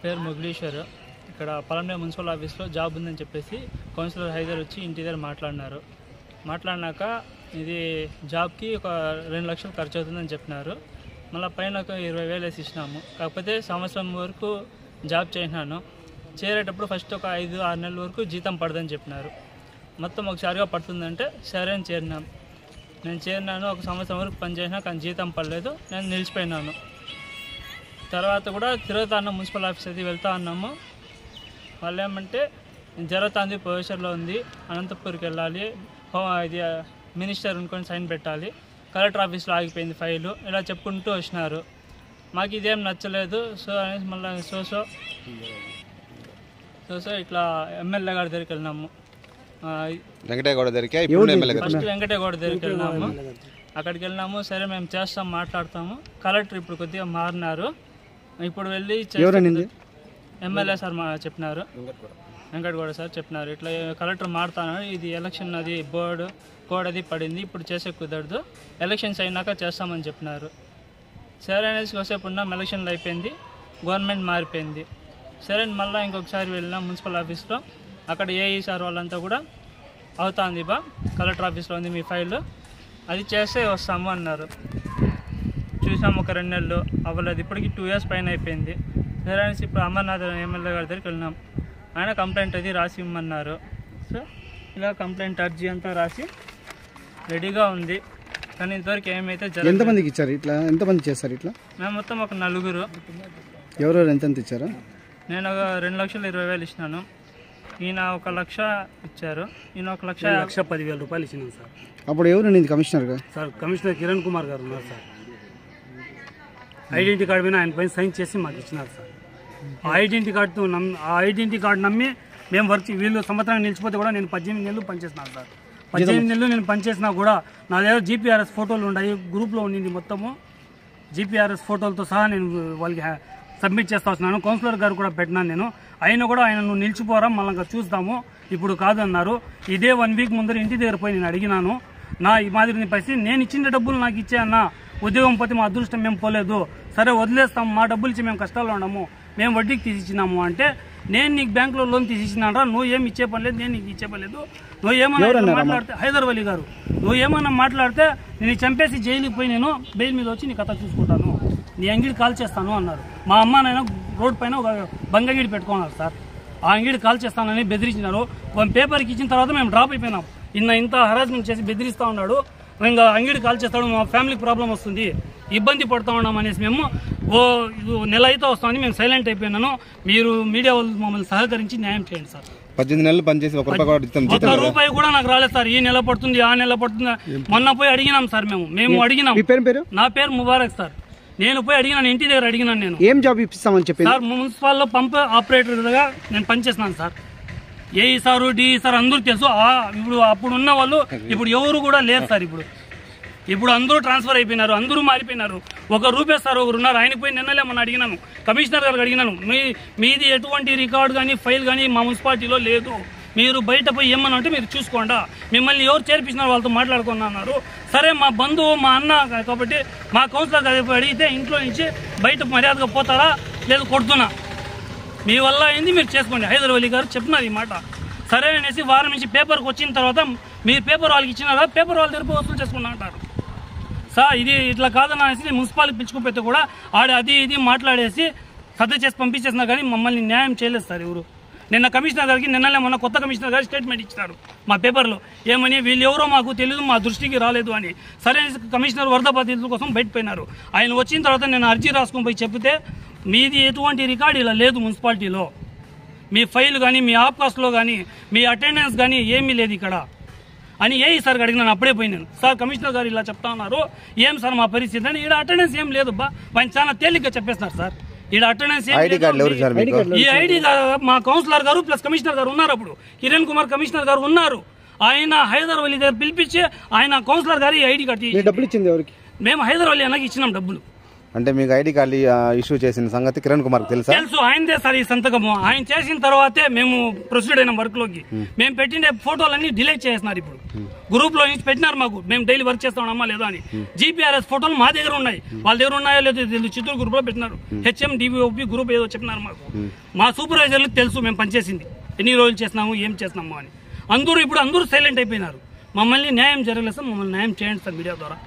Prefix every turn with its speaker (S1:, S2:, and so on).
S1: పేరు మొగ్లీశ్వర్. ఇక్కడ పలంనే మున్సిపల్ ఆఫీస్లో జాబ్ ఉందని చెప్పేసి కౌన్సిలర్ హైదర్ వచ్చి ఇంటి దగ్గర మాట్లాడినాక ఇది జాబ్కి ఒక 2 లక్షలు ఖర్చు అవుతుందని చెప్పినారు. మళ్ళీ పైన ఒక 20,000 వేసి ఇచ్చినాము. కాకపోతే సంవత్సరం వరకు జాబ్ చేసినాను. చేరేటప్పుడు ఫస్ట్ ఒక 5-6 నెలల వరకు జీతం పడదని చెప్పినారు. మొత్తం ఒకసారిగా పడుతుందంటే సరే అని చేరినాను. నేను చేరినాను, ఒక సంవత్సరం వరకు పనిచేసినా కానీ జీతం పడలేదు. నేను నిలిచిపోయినాను. తర్వాత కూడా తిరుగుతా అన్నాం, మున్సిపల్ ఆఫీస్ అది వెళ్తా అన్నాము. వాళ్ళు ఏమంటే జరుగుతుంది, ప్రొఫెసర్లో ఉంది, అనంతపూర్కి వెళ్ళాలి, ఇది మినిస్టర్ అనుకొని సైన్ పెట్టాలి, కలెక్టర్ ఆఫీస్లో ఆగిపోయింది ఫైలు, ఇలా చెప్పుకుంటూ వచ్చినారు. మాకు ఇదేం నచ్చలేదు. సో అనేసి మళ్ళీ సో ఇట్లా ఎమ్మెల్యే గారి దగ్గరికి వెళ్ళినాము. ఫస్ట్ వెంకటేగౌడ దగ్గరికి వెళ్ళినాము. అక్కడికి వెళ్ళినాము. సరే మేము చేస్తాం, మాట్లాడతాము. కలెక్టర్ ఇప్పుడు కొద్దిగా మారినారు. ఇప్పుడు వెళ్ళి ఎమ్మెల్యే సార్ చెప్పినారు, వెంకటగౌడ సార్ చెప్పినారు, ఇట్లా కలెక్టర్ మారుతాను, ఇది ఎలక్షన్ అది కోడ్ అది పడింది, ఇప్పుడు చేసే కుదరదు, ఎలక్షన్స్ అయినాక చేస్తామని చెప్పినారు. సరే అనేసి కొద్దిసేపు ఉన్నాం. ఎలక్షన్లు అయిపోయింది, గవర్నమెంట్ మారిపోయింది. సరే మళ్ళీ ఇంకొకసారి వెళ్ళినాం మున్సిపల్ ఆఫీస్లో. అక్కడ ఏఈ సార్ వాళ్ళంతా కూడా అవుతుంది కలెక్టర్ ఆఫీస్లో ఉంది మీ ఫైల్, అది చేస్తే వస్తాము అన్నారు. చూసాము, ఒక 2 నెలలు అవ్వలేదు, ఇప్పటికి 2 years పైన అయిపోయింది. సరే అనేసి ఇప్పుడు అమర్నాథ్ ఎమ్మెల్యే గారి దగ్గరికి వెళ్ళినాం. ఆయన కంప్లైంట్ అది రాసి ఇమ్మన్నారు. సో ఇలా కంప్లైంట్ అర్జీ అంతా రాసి రెడీగా ఉంది. కానీ ఇంతవరకు ఏమైతే
S2: ఎంతమందికి ఇచ్చారు? ఇట్లా ఎంతమంది చేస్తారు? ఇట్లా
S1: మేము మొత్తం ఒక 4.
S2: ఎవరెవరు ఎంత ఇచ్చారు?
S1: నేను ఒక 2,20,000 ఇచ్చినాను. ఈయన 1 లక్ష ఇచ్చారు. ఈయన 1,10,000 రూపాయలు ఇచ్చినాను సార్.
S2: అప్పుడు ఎవరు నేను కమిషనర్ గారు?
S3: సార్ కమిషనర్ కిరణ్ కుమార్ గారు ఉన్నారు సార్. ఐడెంటిటీ కార్డు పైన ఆయన పైన సైన్ చేసి మాకు ఇచ్చినారు సార్. ఆ ఐడెంటిటీ కార్డు నమ్మి మేము వర్క్ వీళ్ళు సంవత్సరానికి నిలిచిపోతే కూడా నేను 18 నెలలు పనిచేస్తున్నాను సార్. 18 నెలలు నేను పనిచేసినా కూడా నా దగ్గర జీపీఆర్ఎస్ ఫోటోలు ఉన్నాయి, గ్రూప్లో ఉండింది మొత్తము. జీపీఆర్ఎస్ ఫోటోలతో సహా నేను వాళ్ళకి సబ్మిట్ చేస్తా వస్తున్నాను. కౌన్సిలర్ గారు కూడా పెట్టినాను నేను. అయినా కూడా ఆయన నువ్వు నిలిచిపోరా, మళ్ళీ చూస్తాము, ఇప్పుడు కాదన్నారు. ఇదే 1 వీక్ ముందర ఇంటి దగ్గర పోయి నేను అడిగినాను, నా ఈ మాదిరి పరిస్థితి, నేను ఇచ్చిన డబ్బులు నాకు ఇచ్చే అన్న, ఉద్యోగం పోతే మా అదృష్టం మేము పోలేదు, సరే వదిలేస్తాము, మా డబ్బులు ఇచ్చి మేము కష్టాల్లో ఉన్నాము, మేము వడ్డీకి తీసిచ్చినాము అంటే, నేను నీకు బ్యాంకులో లోన్ తీసిచ్చినారా, నువ్వు ఏమి ఇచ్చే పని లేదు, నేను నీకు ఇచ్చే పని లేదు, నువ్వు ఏమన్నా మాట్లాడితే హైదర్ అలీ గారు నువ్వు ఏమన్నా మాట్లాడితే నేను చంపేసి జైలుకి పోయి నేను బెయిల్ మీద వచ్చి నీ కథ చూసుకుంటాను, నీ అంగిడి కాల్ చేస్తాను అన్నారు. మా అమ్మ నాయన రోడ్ పైన ఒక బంగగిడి పెట్టుకున్నారు సార్. ఆ అంగిడి కాల్ చేస్తానని బెదిరించినారు. పేపర్కి ఇచ్చిన తర్వాత మేము డ్రాప్ అయిపోయినాం. ఇంత హరాస్మెంట్ చేసి బెదిరిస్తూ ఉన్నాడు, ఇంకా అంగిడి కాల్ చేస్తాడు, మా ఫ్యామిలీకి ప్రాబ్లం వస్తుంది, ఇబ్బంది పడుతూ ఉన్నాం అనేసి మేము నెల అయితే వస్తామని మేము సైలెంట్ అయిపోయినాను. మీరు మీడియా వాళ్ళు మమ్మల్ని సహకరించి న్యాయం చేయండి సార్.
S2: 18 నెలలు పనిచేసి 1
S3: రూపాయి కూడా నాకు రాలేదు సార్. ఈ నెల పడుతుంది, ఆ నెల పడుతుంది. మొన్న పోయి అడిగినాం సార్, మేము అడిగినాం. నా పేరు ముబారక్ సార్. నేను పోయి అడిగినాను, ఇంటి దగ్గర అడిగినాను. నేను
S2: ఏం జాబ్ ఇప్పిస్తామని చెప్పి
S3: సార్ మున్సిపాల్లో పంప్ ఆపరేటర్గా నేను పనిచేస్తున్నాను sir. AE sir, DE sir అందరూ తెలుసు. ఇప్పుడు అప్పుడు ఉన్న వాళ్ళు ఇప్పుడు ఎవరు కూడా లేరు సార్. ఇప్పుడు అందరూ ట్రాన్స్ఫర్ అయిపోయినారు, అందరూ మారిపోయినారు. ఒక రూపే సార్ ఒకరు ఉన్నారు. ఆయన పోయి నిన్నలేమని అడిగినాను, కమిషనర్ గారికి అడిగినాను, మీది ఎటువంటి రికార్డు కానీ ఫైల్ కానీ మా మున్సిపాలిటీలో లేదు, మీరు బయట పోయి ఏమన్నా అంటే మీరు చూసుకోండా, మిమ్మల్ని ఎవరు చేర్పించినారు వాళ్ళతో మాట్లాడుకున్నా అన్నారు. సరే మా బంధువు మా అన్న కాబట్టి మా కౌన్సిలర్ గారికి అడిగితే ఇంట్లో నుంచి బయట మర్యాదగా పోతారా లేదు కొడుతున్నా, మీ వల్ల అయింది మీరు చేసుకోండి, హైదర్ అలీ గారు చెప్పినారు ఈ మాట. సరే అనేసి వారం నుంచి పేపర్కి వచ్చిన తర్వాత మీరు పేపర్ వాళ్ళకి ఇచ్చినారా, పేపర్ వాళ్ళ దగ్గర వసూలు చేసుకున్నా అంటారు సార్. ఇది ఇట్లా కాదని అనేసి మున్సిపాలిటీ పిలుచుకుపోతే కూడా అది ఇది మాట్లాడేసి సర్ది చేసి పంపించేసినా కానీ మమ్మల్ని న్యాయం చేయలేదు సార్ ఎవరు. నిన్న కమిషనర్ గారికి మొన్న కొత్త కమిషనర్ గారు స్టేట్మెంట్ ఇచ్చినారు మా పేపర్లో, ఏమని వీళ్ళు ఎవరో మాకు తెలియదు, మా దృష్టికి రాలేదు అని. సరే కమిషనర్ వరద బాధితుల కోసం బయటపోయినారు. ఆయన వచ్చిన తర్వాత నేను అర్జీ రాసుకొని పోయి చెప్తే, మీది ఎటువంటి రికార్డు ఇలా లేదు మున్సిపాలిటీలో, మీ ఫైల్ కానీ మీ ఆప్కాస్ట్లో కానీ మీ అటెండెన్స్ కానీ ఏమీ లేదు ఇక్కడ అని ఏఈ సార్కి అడిగినాను. అప్పుడే పోయినాను, సార్ కమిషనర్ గారు ఇలా చెప్తా ఉన్నారు, ఏం సార్ మా పరిస్థితి అని. ఇక్కడ అటెండెన్స్ ఏం లేదు బా, ఆయన చాలా తేలిగ్గా చెప్పేస్తున్నారు సార్. ఇక్కడ అటెండెన్స్ ఈ ఐడి మా కౌన్సిలర్ గారు ప్లస్ కమిషనర్ గారు ఉన్నారు. అప్పుడు కిరణ్ కుమార్ కమిషనర్ గారు ఉన్నారు. ఆయన హైదర్ అలీ దగ్గర పిలిపించి ఆయన కౌన్సిలర్ గారు ఈ ఐడి కట్టి
S2: డబ్బులు ఇచ్చింది ఎవరికి?
S3: మేము హైదర్ అలీ అన్నకి ఇచ్చినాం డబ్బులు.
S2: అంటే మీకు ఐడి కార్డు ఇష్యూ చేసిన సంగతి కిరణ్ కుమార్ తెలుసా?
S3: తెలుసు, ఆయనదే సార్ ఈ సంతకము. ఆయన చేసిన తర్వాతే మేము ప్రొసీడ్ అయిన వర్క్ లోకి. మేము పెట్టిన ఫోటోలన్నీ డిలీట్ చేస్తున్నారు. ఇప్పుడు గ్రూప్ లో నుంచి పెట్టినారు మాకు, మేము డైలీ వర్క్ చేస్తామమ్మా లేదా అని. జీపీఆర్ఎస్ ఫోటోలు మా దగ్గర ఉన్నాయి, వాళ్ళ దగ్గర ఉన్నాయో లేదో తెలియదు. చిత్తూరు గ్రూప్ లో పెట్టినారు, హెచ్ఎం డివిఓపి గ్రూప్ ఏదో చెప్పినారు మాకు. మా సూపర్వైజర్లకు తెలుసు మేము పనిచేసింది, ఎన్ని రోజులు చేస్తున్నాము, ఏం చేస్తున్నాము అని. అందరూ సైలెంట్ అయిపోయినారు. మమ్మల్ని న్యాయం జరగలేదు సార్, మమ్మల్ని న్యాయం చేయండి సార్ మీడియా ద్వారా.